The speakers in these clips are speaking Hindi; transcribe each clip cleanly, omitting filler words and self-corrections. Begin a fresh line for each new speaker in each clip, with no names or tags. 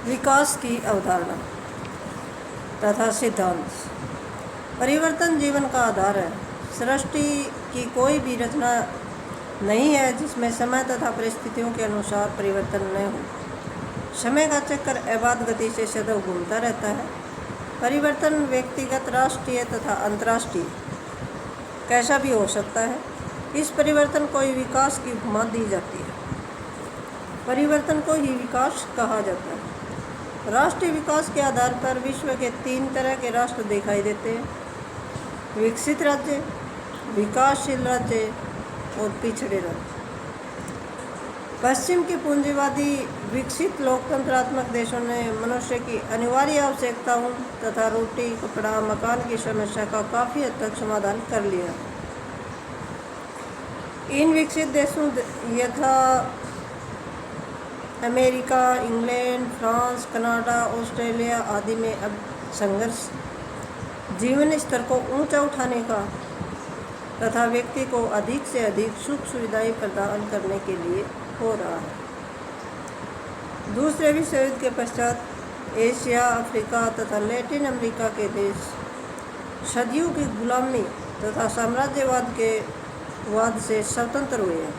विकास की अवधारणा तथा सिद्धांत। परिवर्तन जीवन का आधार है। सृष्टि की कोई भी रचना नहीं है जिसमें समय तथा परिस्थितियों के अनुसार परिवर्तन न हो। समय का चक्कर अबाध गति से सदैव घूमता रहता है। परिवर्तन व्यक्तिगत, राष्ट्रीय तथा अंतर्राष्ट्रीय कैसा भी हो सकता है। इस परिवर्तन को ही विकास की उपमा दी जाती है। परिवर्तन को ही विकास कहा जाता है। राष्ट्रीय विकास के आधार पर विश्व के 3 तरह के राष्ट्र दिखाई देते हैं: विकसित राज्य, विकासशील राज्य और पिछड़े राज्य। पश्चिम के पूंजीवादी विकसित लोकतंत्रात्मक देशों ने मनुष्य की अनिवार्य आवश्यकताओं तथा रोटी, कपड़ा, मकान की समस्या का काफ़ी हद तक समाधान कर लिया। इन विकसित देशों यथा America, England, France, Canada, Australia आदि में अब संघर्ष जीवन स्तर को ऊंचा उठाने का तथा व्यक्ति को अधिक से अधिक सुख सुविधाएं प्रदान करने के लिए हो रहा है। दूसरे विश्व युद्ध के पश्चात एशिया, अफ्रीका तथा लैटिन अमेरिका के देश सदियों की गुलामी तथा साम्राज्यवाद से स्वतंत्र हुए हैं।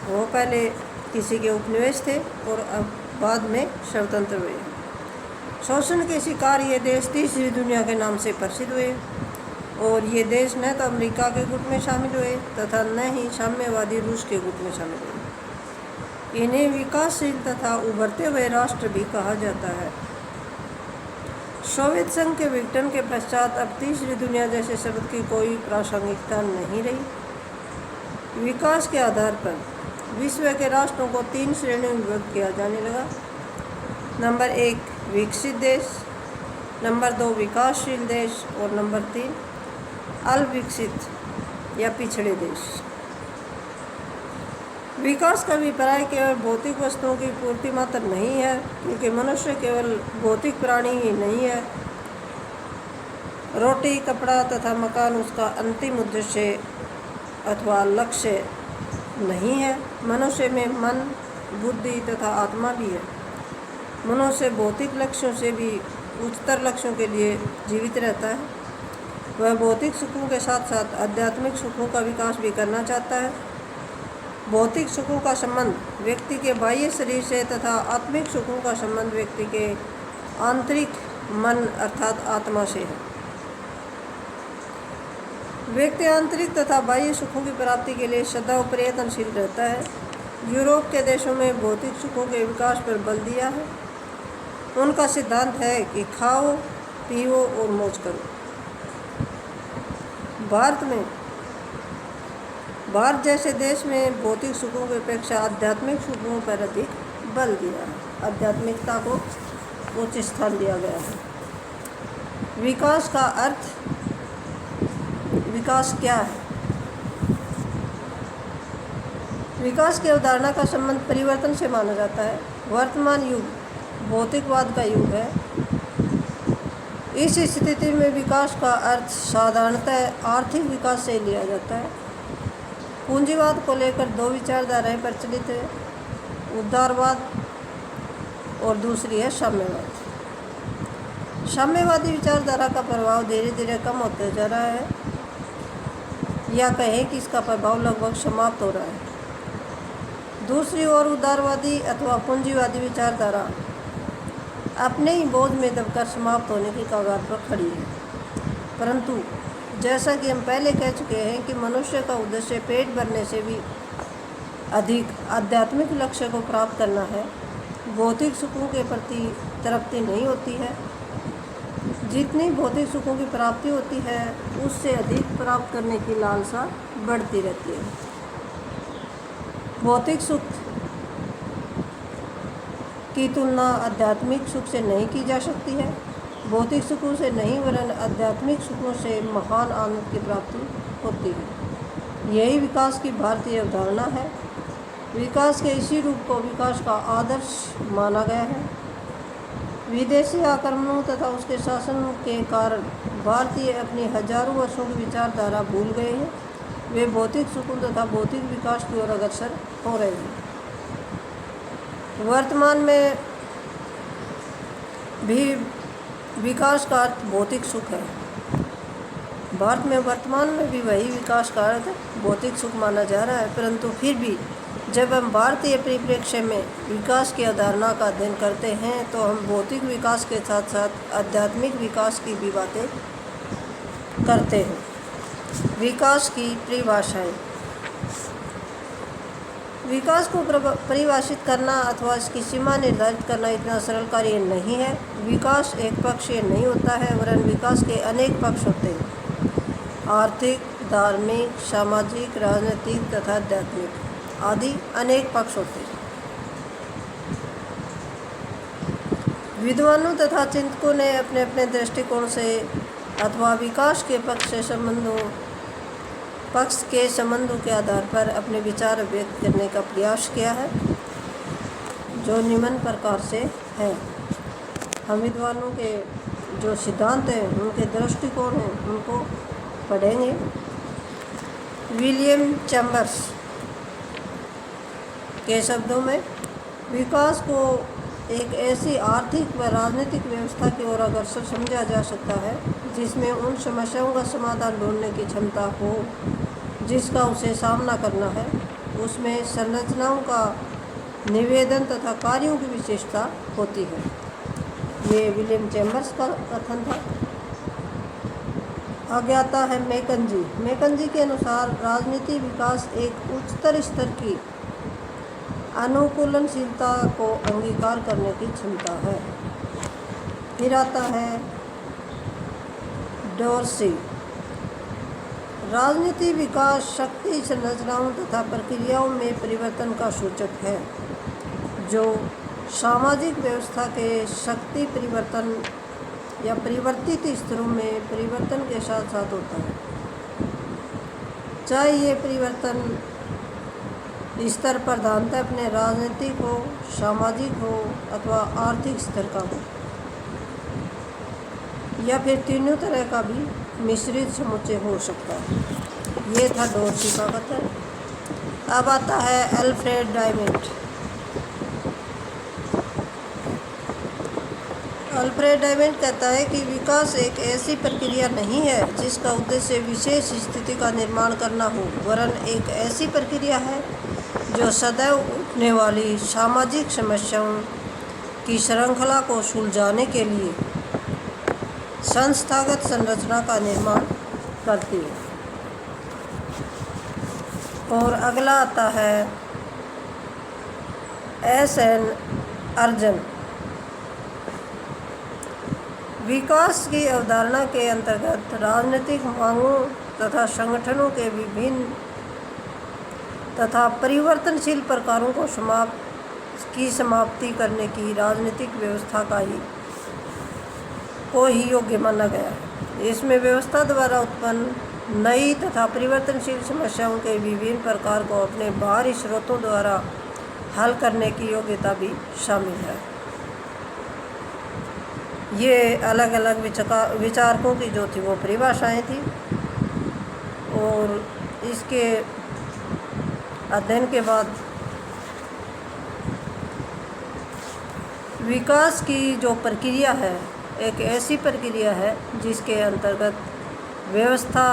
वो पहले किसी के उपनिवेश थे और अब बाद में स्वतंत्र हुए। शोषण के शिकार ये देश तीसरी दुनिया के नाम से प्रसिद्ध हुए और ये देश न तो अमेरिका के गुट में शामिल हुए तथा न ही साम्यवादी रूस के गुट में शामिल हुए। इन्हें विकासशील तथा उभरते हुए राष्ट्र भी कहा जाता है। सोवियत संघ के विघटन के पश्चात अब तीसरी दुनिया जैसे शब्द की कोई प्रासंगिकता नहीं रही। विकास के आधार पर विश्व के राष्ट्रों को 3 श्रेणियों में विभक्त किया जाने लगा। नंबर 1 विकसित देश, नंबर 2 विकासशील देश और नंबर 3 अल्पविकसित या पिछड़े देश। विकास का अभिप्राय केवल भौतिक वस्तुओं की पूर्ति मात्र नहीं है, क्योंकि मनुष्य केवल भौतिक प्राणी ही नहीं है। रोटी, कपड़ा तथा मकान उसका अंतिम उद्देश्य अथवा लक्ष्य नहीं है। मनुष्य में मन, बुद्धि तथा आत्मा भी है। मनुष्य भौतिक लक्ष्यों से भी उच्चतर लक्ष्यों के लिए जीवित रहता है। वह भौतिक सुखों के साथ साथ आध्यात्मिक सुखों का विकास भी करना चाहता है। भौतिक सुखों का संबंध व्यक्ति के बाह्य शरीर से तथा आत्मिक सुखों का संबंध व्यक्ति के आंतरिक मन अर्थात आत्मा से है। व्यक्ति आंतरिक तथा बाह्य सुखों की प्राप्ति के लिए सदैव प्रयत्नशील रहता है। यूरोप के देशों में भौतिक सुखों के विकास पर बल दिया है। उनका सिद्धांत है कि खाओ, पियो और मौज करो। भारत जैसे देश में भौतिक सुखों की अपेक्षा आध्यात्मिक सुखों पर अधिक बल दिया है। आध्यात्मिकता को उच्च स्थान दिया गया है। विकास का अर्थ, विकास क्या है? विकास की अवधारणा का संबंध परिवर्तन से माना जाता है। वर्तमान युग भौतिकवाद का युग है। इस स्थिति में विकास का अर्थ साधारणतः आर्थिक विकास से लिया जाता है। पूंजीवाद को लेकर 2 विचारधाराएं प्रचलित है, उदारवाद और दूसरी है साम्यवाद। साम्यवादी विचारधारा का प्रभाव धीरे धीरे कम होते जा रहा है, या कहें कि इसका प्रभाव लगभग समाप्त हो रहा है। दूसरी ओर उदारवादी अथवा पूंजीवादी विचारधारा अपने ही बोझ में दबकर समाप्त होने की कगार पर खड़ी है। परंतु जैसा कि हम पहले कह चुके हैं कि मनुष्य का उद्देश्य पेट भरने से भी अधिक आध्यात्मिक लक्ष्य को प्राप्त करना है। भौतिक सुखों के प्रति तृप्ति नहीं होती है। जितनी भौतिक सुखों की प्राप्ति होती है उससे अधिक प्राप्त करने की लालसा बढ़ती रहती है। भौतिक सुख की तुलना आध्यात्मिक सुख से नहीं की जा सकती है। भौतिक सुखों से नहीं वरन आध्यात्मिक सुखों से महान आनंद की प्राप्ति होती है। यही विकास की भारतीय अवधारणा है। विकास के इसी रूप को विकास का आदर्श माना गया है। विदेशी आक्रमणों तथा उसके शासन के कारण भारतीय अपनी हजारों वर्षों की विचारधारा भूल गए हैं। वे भौतिक सुखों तथा भौतिक विकास की ओर अग्रसर हो रहे हैं। वर्तमान में भी विकास का अर्थ भौतिक सुख है। भारत में वर्तमान में भी वही विकास का अर्थ भौतिक सुख माना जा रहा है, परंतु फिर भी जब हम भारतीय परिप्रेक्ष्य में विकास की अवधारणा का अध्ययन करते हैं तो हम भौतिक विकास के साथ साथ आध्यात्मिक विकास की भी बातें करते हैं। विकास की परिभाषाएं। विकास को परिभाषित करना अथवा इसकी सीमा निर्धारित करना इतना सरल कार्य नहीं है। विकास एक पक्षीय नहीं होता है, वरन विकास के अनेक पक्ष होते हैं। आर्थिक, धार्मिक, सामाजिक, राजनीतिक तथा आध्यात्मिक आदि अनेक पक्ष होते हैं। विद्वानों तथा चिंतकों ने अपने अपने दृष्टिकोण से अथवा विकास के पक्ष के संबंधों के आधार पर अपने विचार व्यक्त करने का प्रयास किया है, जो निम्न प्रकार से है। हम विद्वानों के जो सिद्धांत हैं, उनके दृष्टिकोण हैं, उनको पढ़ेंगे। विलियम चैम्बर्स के शब्दों में विकास को एक ऐसी आर्थिक व राजनीतिक व्यवस्था की ओर अग्रसर समझा जा सकता है जिसमें उन समस्याओं का समाधान ढूंढने की क्षमता हो जिसका उसे सामना करना है। उसमें संरचनाओं का निवेदन तथा कार्यों की विशेषता होती है। ये विलियम चैम्बर्स का कथन था। आगे आता है मैकंजी के अनुसार राजनीति विकास एक उच्चतर स्तर की अनुकूलनशीलता को अंगीकार करने की क्षमता है। फिर आता है डोर्सी। राजनीति विकास शक्ति संरचनाओं तथा प्रक्रियाओं में परिवर्तन का सूचक है, जो सामाजिक व्यवस्था के शक्ति परिवर्तन या परिवर्तित स्तरों में परिवर्तन के साथ साथ होता है, चाहे ये परिवर्तन स्तर प्रधानतः अपने राजनीतिक हो, सामाजिक हो अथवा आर्थिक स्तर का हो, या फिर तीनों तरह का भी मिश्रित समुच्चय हो सकता है। ये था डोर्सी का कथन। अब आता है अल्फ्रेड डायमंड। अल्फ्रेड डायमंड कहता है कि विकास एक ऐसी प्रक्रिया नहीं है जिसका उद्देश्य विशेष स्थिति का निर्माण करना हो, वरन एक ऐसी प्रक्रिया है जो सदैव उठने वाली सामाजिक समस्याओं की श्रृंखला को सुलझाने के लिए संस्थागत संरचना का निर्माण करती है। और अगला आता है एस.एन. अर्जन। विकास की अवधारणा के अंतर्गत राजनीतिक मांगों तथा संगठनों के विभिन्न तथा परिवर्तनशील प्रकारों को समाप्ति करने की राजनीतिक व्यवस्था को ही योग्य माना गया है। इसमें व्यवस्था द्वारा उत्पन्न नई तथा परिवर्तनशील समस्याओं के विभिन्न प्रकार को अपने बाहरी स्रोतों द्वारा हल करने की योग्यता भी शामिल है। ये अलग अलग विचारकों की जो थी वो परिभाषाएं थी, और इसके अध्ययन के बाद विकास की जो प्रक्रिया है एक ऐसी प्रक्रिया है जिसके अंतर्गत व्यवस्था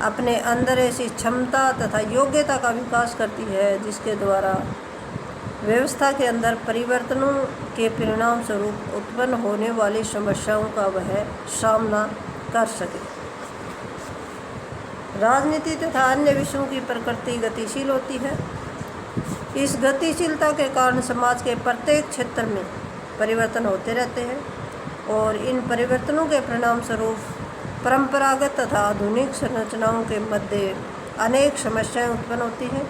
अपने अंदर ऐसी क्षमता तथा योग्यता का विकास करती है जिसके द्वारा व्यवस्था के अंदर परिवर्तनों के परिणाम स्वरूप उत्पन्न होने वाली समस्याओं का वह सामना कर सके। राजनीति तथा अन्य विषयों की प्रकृति गतिशील होती है। इस गतिशीलता के कारण समाज के प्रत्येक क्षेत्र में परिवर्तन होते रहते हैं, और इन परिवर्तनों के परिणाम स्वरूप परंपरागत तथा आधुनिक संरचनाओं के मध्य अनेक समस्याएं उत्पन्न होती हैं।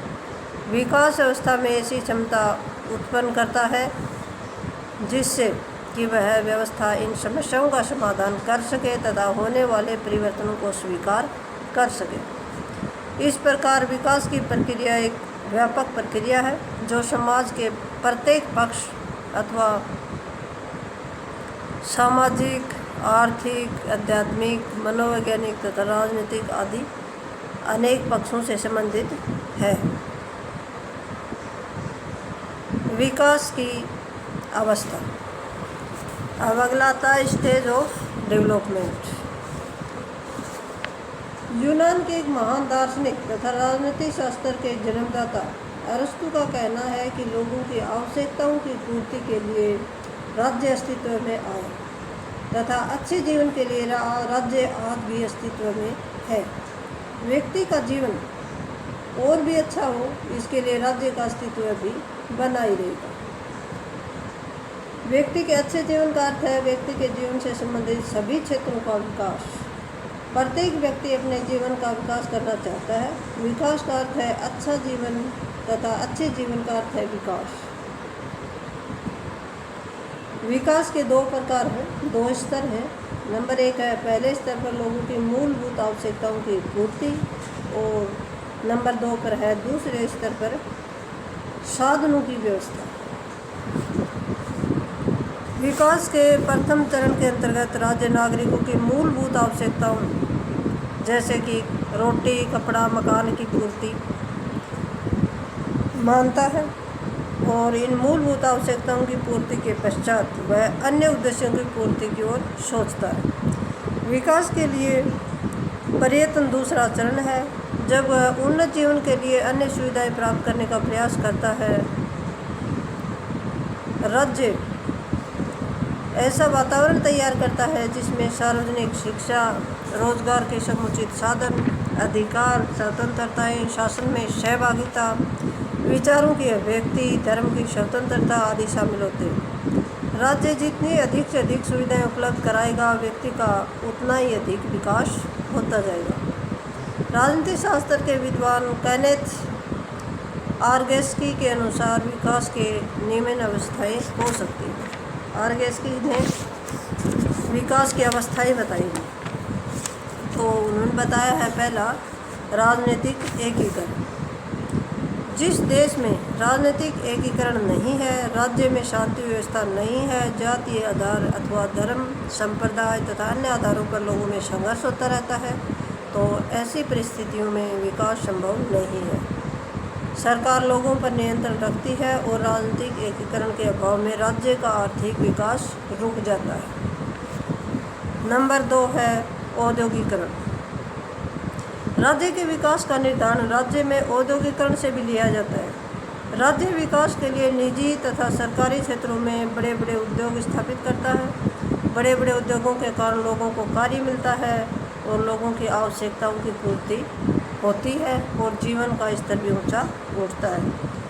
विकास अवस्था में ऐसी क्षमता उत्पन्न करता है जिससे कि वह व्यवस्था इन समस्याओं का समाधान कर सके तथा होने वाले परिवर्तनों को स्वीकार कर सके। इस प्रकार विकास की प्रक्रिया एक व्यापक प्रक्रिया है जो समाज के प्रत्येक पक्ष अथवा सामाजिक, आर्थिक, आध्यात्मिक, मनोवैज्ञानिक तथा राजनीतिक आदि अनेक पक्षों से संबंधित है। विकास की अवस्था। अब अगला आता है स्टेज ऑफ डेवलपमेंट। यूनान के एक महान दार्शनिक तथा राजनीतिक शास्त्र के जन्मदाता अरस्तु का कहना है कि लोगों की आवश्यकताओं की पूर्ति के लिए राज्य अस्तित्व में आए तथा अच्छे जीवन के लिए राज्य आज भी अस्तित्व में है। व्यक्ति का जीवन और भी अच्छा हो, इसके लिए राज्य का अस्तित्व भी बना ही रहेगा। व्यक्ति के अच्छे जीवन का अर्थ है व्यक्ति के जीवन से संबंधित सभी क्षेत्रों का विकास। प्रत्येक व्यक्ति अपने जीवन का विकास करना चाहता है। विकास का अर्थ है अच्छा जीवन तथा अच्छे जीवन का अर्थ है विकास। विकास के दो प्रकार हैं, दो स्तर हैं। नंबर एक है पहले स्तर पर लोगों की मूलभूत आवश्यकताओं की पूर्ति, और नंबर दो पर है दूसरे स्तर पर साधनों की व्यवस्था। विकास के प्रथम चरण के अंतर्गत राज्य नागरिकों की मूलभूत आवश्यकताओं जैसे कि रोटी, कपड़ा, मकान की पूर्ति मानता है, और इन मूलभूत आवश्यकताओं की पूर्ति के पश्चात वह अन्य उद्देश्यों की पूर्ति की ओर सोचता है। विकास के लिए प्रयत्न दूसरा चरण है, जब वह उन्नत जीवन के लिए अन्य सुविधाएं प्राप्त करने का प्रयास करता है। राज्य ऐसा वातावरण तैयार करता है जिसमें सार्वजनिक शिक्षा, रोजगार के समुचित साधन, अधिकार, स्वतंत्रताएं, शासन में सहभागिता, विचारों की अभिव्यक्ति, धर्म की स्वतंत्रता आदि शामिल होते हैं। राज्य जितनी अधिक से अधिक सुविधाएं उपलब्ध कराएगा, व्यक्ति का उतना ही अधिक विकास होता जाएगा। राजनीतिक शास्त्र के विद्वान केनेथ आर्गेस्की के अनुसार विकास के निम्न अवस्थाएं हो सकती हैं। आर्गेस्की ने विकास की अवस्थाएं बताई हैं। तो उन्होंने बताया है पहला, राजनीतिक एकीकरण। जिस देश में राजनीतिक एकीकरण नहीं है, राज्य में शांति व्यवस्था नहीं है, जातीय आधार अथवा धर्म, संप्रदाय तथा अन्य आधारों पर लोगों में संघर्ष होता रहता है, तो ऐसी परिस्थितियों में विकास संभव नहीं है। सरकार लोगों पर नियंत्रण रखती है और राजनीतिक एकीकरण के अभाव में राज्य का आर्थिक विकास रुक जाता है। नंबर 2 है औद्योगिकरण। राज्य के विकास का निर्धारण राज्य में औद्योगिकरण से भी लिया जाता है। राज्य विकास के लिए निजी तथा सरकारी क्षेत्रों में बड़े बड़े उद्योग स्थापित करता है। बड़े बड़े उद्योगों के कारण लोगों को कार्य मिलता है और लोगों की आवश्यकताओं की पूर्ति होती है और जीवन का स्तर भी ऊंचा उठता है।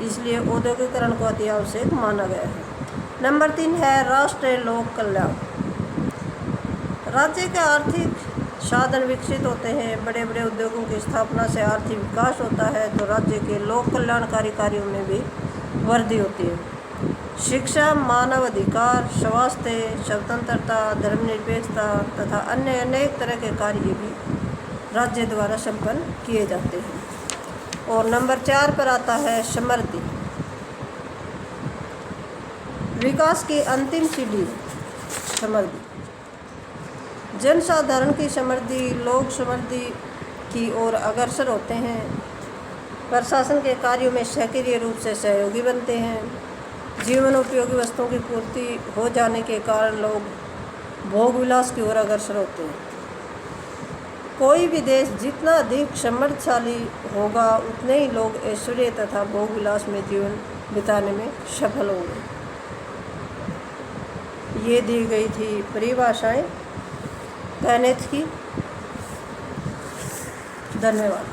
इसलिए औद्योगिकरण को अति आवश्यक माना गया है। नंबर 3 है राष्ट्रीय लोक कल्याण। राज्य के आर्थिक साधन विकसित होते हैं, बड़े बड़े उद्योगों की स्थापना से आर्थिक विकास होता है, तो राज्य के लोक कल्याणकारी कार्यों में भी वृद्धि होती है। शिक्षा, मानव अधिकार, स्वास्थ्य, स्वतंत्रता, धर्मनिरपेक्षता तथा अन्य अनेक तरह के कार्य भी राज्य द्वारा संपन्न किए जाते हैं। और नंबर 4 पर आता है समृद्धि। विकास की अंतिम सीढ़ी समृद्धि। जनसाधारण की समृद्धि, लोग समृद्धि की ओर अग्रसर होते हैं, प्रशासन के कार्यों में सक्रिय रूप से सहयोगी बनते हैं, जीवन उपयोगी वस्तुओं की पूर्ति हो जाने के कारण लोग भोग विलास की ओर अग्रसर होते हैं। कोई भी देश जितना अधिक समृद्धशाली होगा, उतने ही लोग ऐश्वर्य तथा भोग विलास में जीवन बिताने में सफल होंगे। ये दी गई थी परिभाषाएं केनेथ की। धन्यवाद।